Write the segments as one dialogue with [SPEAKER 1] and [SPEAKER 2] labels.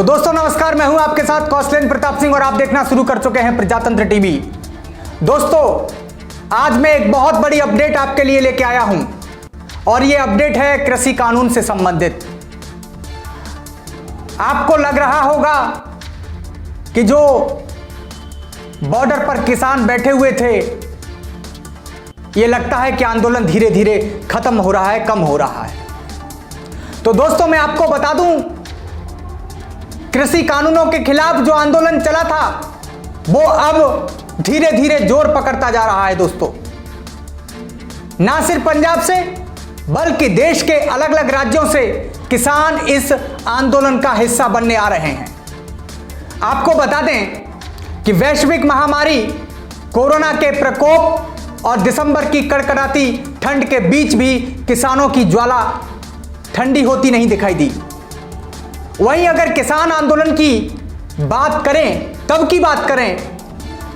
[SPEAKER 1] तो दोस्तों नमस्कार, मैं हूं आपके साथ कौशलेंद्र प्रताप सिंह और आप देखना शुरू कर चुके हैं प्रजातंत्र टीवी। दोस्तों आज मैं एक बहुत बड़ी अपडेट आपके लिए लेके आया हूं और ये अपडेट है कृषि कानून से संबंधित। आपको लग रहा होगा कि जो बॉर्डर पर किसान बैठे हुए थे, ये लगता है कि आंदोलन धीरे धीरे खत्म हो रहा है, कम हो रहा है। तो दोस्तों मैं आपको बता दूं, कृषि कानूनों के खिलाफ जो आंदोलन चला था वो अब धीरे धीरे जोर पकड़ता जा रहा है। दोस्तों ना सिर्फ पंजाब से बल्कि देश के अलग अलग राज्यों से किसान इस आंदोलन का हिस्सा बनने आ रहे हैं। आपको बता दें कि वैश्विक महामारी कोरोना के प्रकोप और दिसंबर की कड़कड़ाती ठंड के बीच भी किसानों की ज्वाला ठंडी होती नहीं दिखाई दी। वहीं अगर किसान आंदोलन की बात करें, तब की बात करें,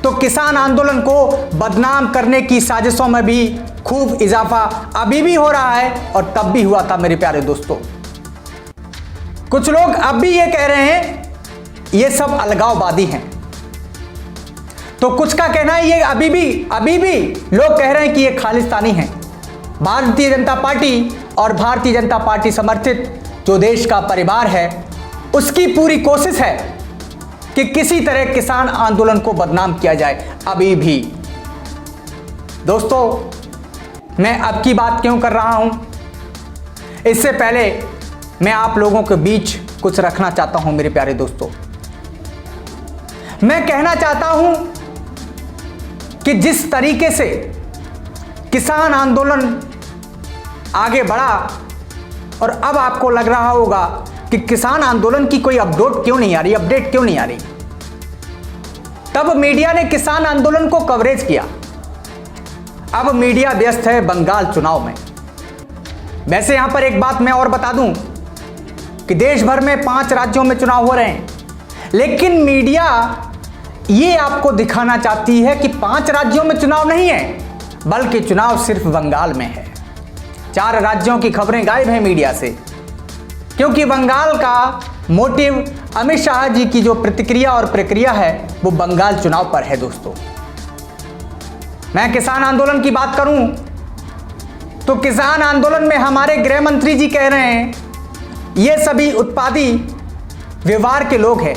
[SPEAKER 1] तो किसान आंदोलन को बदनाम करने की साजिशों में भी खूब इजाफा अभी भी हो रहा है और तब भी हुआ था। मेरे प्यारे दोस्तों, कुछ लोग अब भी ये कह रहे हैं ये सब अलगाववादी हैं, तो कुछ का कहना है ये अभी भी लोग कह रहे हैं कि ये खालिस्तानी हैं। भारतीय जनता पार्टी और भारतीय जनता पार्टी समर्थित जो देश का परिवार है, उसकी पूरी कोशिश है कि किसी तरह किसान आंदोलन को बदनाम किया जाए। अभी भी दोस्तों मैं अब की बात क्यों कर रहा हूं, इससे पहले मैं आप लोगों के बीच कुछ रखना चाहता हूं। मेरे प्यारे दोस्तों, मैं कहना चाहता हूं कि जिस तरीके से किसान आंदोलन आगे बढ़ा और अब आपको लग रहा होगा कि किसान आंदोलन की कोई अपडेट क्यों नहीं आ रही, तब मीडिया ने किसान आंदोलन को कवरेज किया। अब मीडिया व्यस्त है बंगाल चुनाव में। वैसे यहां पर एक बात मैं और बता दूं कि देश भर में 5 राज्यों में चुनाव हो रहे हैं, लेकिन मीडिया ये आपको दिखाना चाहती है कि 5 राज्यों में चुनाव नहीं है, बल्कि चुनाव सिर्फ बंगाल में है। 4 राज्यों की खबरें गायब हैं मीडिया से, क्योंकि बंगाल का मोटिव अमित शाह जी की जो प्रतिक्रिया और प्रक्रिया है वो बंगाल चुनाव पर है। दोस्तों मैं किसान आंदोलन की बात करूं तो किसान आंदोलन में हमारे गृह मंत्री जी कह रहे हैं ये सभी उत्पादी व्यवहार के लोग हैं।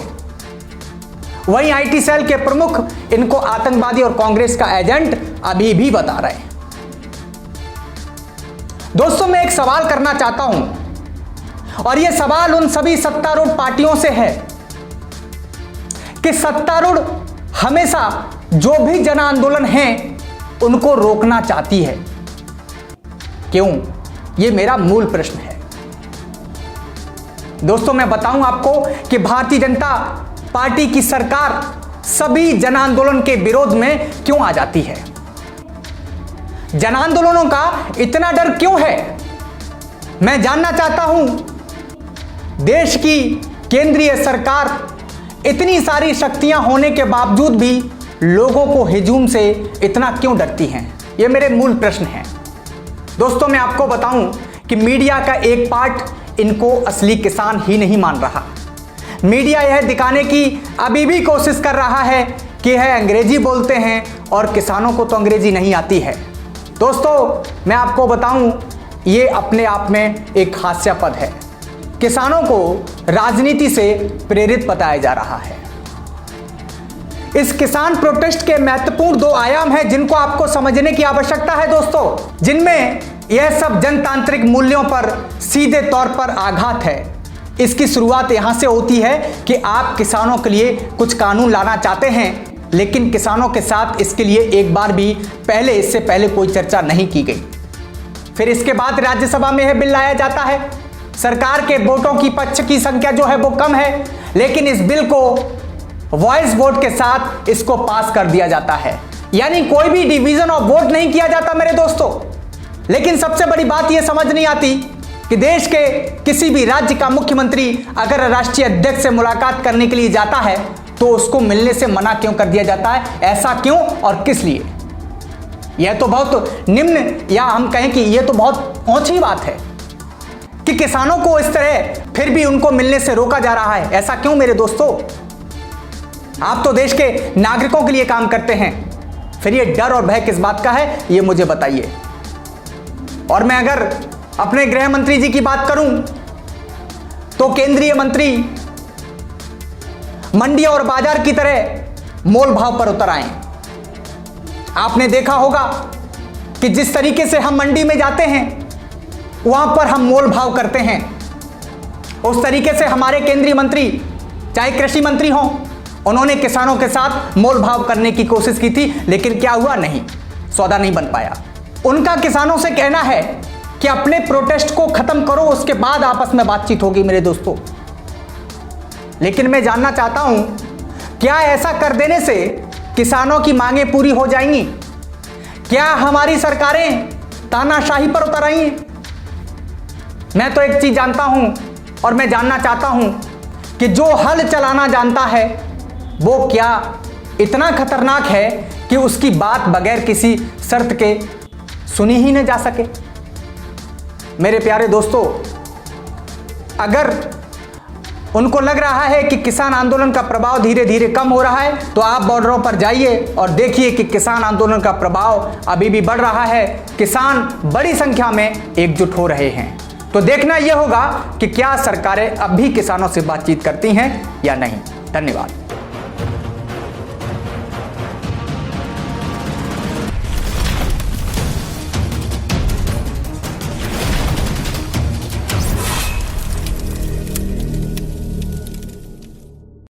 [SPEAKER 1] वहीं आईटी सेल के प्रमुख इनको आतंकवादी और कांग्रेस का एजेंट अभी भी बता रहे हैं। दोस्तों मैं एक सवाल करना चाहता हूं और यह सवाल उन सभी सत्तारूढ़ पार्टियों से है कि सत्तारूढ़ हमेशा जो भी जन आंदोलन है उनको रोकना चाहती है। क्यों? यह मेरा मूल प्रश्न है। दोस्तों मैं बताऊं आपको कि भारतीय जनता पार्टी की सरकार सभी जन आंदोलन के विरोध में क्यों आ जाती है। जन आंदोलनों का इतना डर क्यों है, मैं जानना चाहता हूं। देश की केंद्रीय सरकार इतनी सारी शक्तियां होने के बावजूद भी लोगों को हुजूम से इतना क्यों डरती हैं, ये मेरे मूल प्रश्न हैं। दोस्तों मैं आपको बताऊं कि मीडिया का एक पार्ट इनको असली किसान ही नहीं मान रहा। मीडिया यह दिखाने की अभी भी कोशिश कर रहा है कि यह अंग्रेजी बोलते हैं और किसानों को तो अंग्रेजी नहीं आती है। दोस्तों मैं आपको बताऊं, ये अपने आप में एक हास्यास्पद है। किसानों को राजनीति से प्रेरित बताया जा रहा है। इस किसान प्रोटेस्ट के महत्वपूर्ण 2 आयाम हैं जिनको आपको समझने की आवश्यकता है दोस्तों, जिनमें यह सब जनतांत्रिक मूल्यों पर सीधे तौर पर आघात है। इसकी शुरुआत यहां से होती है कि आप किसानों के लिए कुछ कानून लाना चाहते हैं, लेकिन किसानों के साथ इसके लिए एक बार भी इससे पहले कोई चर्चा नहीं की गई। फिर इसके बाद राज्यसभा में यह बिल लाया जाता है। सरकार के वोटों की पक्ष की संख्या जो है वो कम है, लेकिन इस बिल को वॉइस वोट के साथ इसको पास कर दिया जाता है, यानी कोई भी डिवीजन ऑफ वोट नहीं किया जाता मेरे दोस्तों। लेकिन सबसे बड़ी बात यह समझ नहीं आती कि देश के किसी भी राज्य का मुख्यमंत्री अगर राष्ट्रीय अध्यक्ष से मुलाकात करने के लिए जाता है तो उसको मिलने से मना क्यों कर दिया जाता है। ऐसा क्यों और किस लिए? यह तो बहुत निम्न, या हम कहें कि यह तो बहुत ऊंची बात है कि किसानों को इस तरह फिर भी उनको मिलने से रोका जा रहा है? ऐसा क्यों मेरे दोस्तों? आप तो देश के नागरिकों के लिए काम करते हैं, फिर ये डर और भय किस बात का है, ये मुझे बताइए। और मैं अगर अपने गृह मंत्री जी की बात करूं तो केंद्रीय मंत्री मंडी और बाजार की तरह मोल भाव पर उतर आए। आपने देखा होगा कि जिस तरीके से हम मंडी में जाते हैं वहां पर हम मोल भाव करते हैं, उस तरीके से हमारे केंद्रीय मंत्री चाहे कृषि मंत्री हों, उन्होंने किसानों के साथ मोल भाव करने की कोशिश की थी, लेकिन क्या हुआ? नहीं, सौदा नहीं बन पाया। उनका किसानों से कहना है कि अपने प्रोटेस्ट को खत्म करो, उसके बाद आपस में बातचीत होगी मेरे दोस्तों। लेकिन मैं जानना चाहता हूं, क्या ऐसा कर देने से किसानों की मांगें पूरी हो जाएंगी? क्या हमारी सरकारें तानाशाही पर उतर आई हैं? मैं तो एक चीज जानता हूं और मैं जानना चाहता हूं कि जो हल चलाना जानता है वो क्या इतना खतरनाक है कि उसकी बात बगैर किसी शर्त के सुनी ही न जा सके? मेरे प्यारे दोस्तों, अगर उनको लग रहा है कि किसान आंदोलन का प्रभाव धीरे धीरे कम हो रहा है, तो आप बॉर्डरों पर जाइए और देखिए कि किसान आंदोलन का प्रभाव अभी भी बढ़ रहा है। किसान बड़ी संख्या में एकजुट हो रहे हैं। तो देखना यह होगा कि क्या सरकारें अब भी किसानों से बातचीत करती हैं या नहीं। धन्यवाद।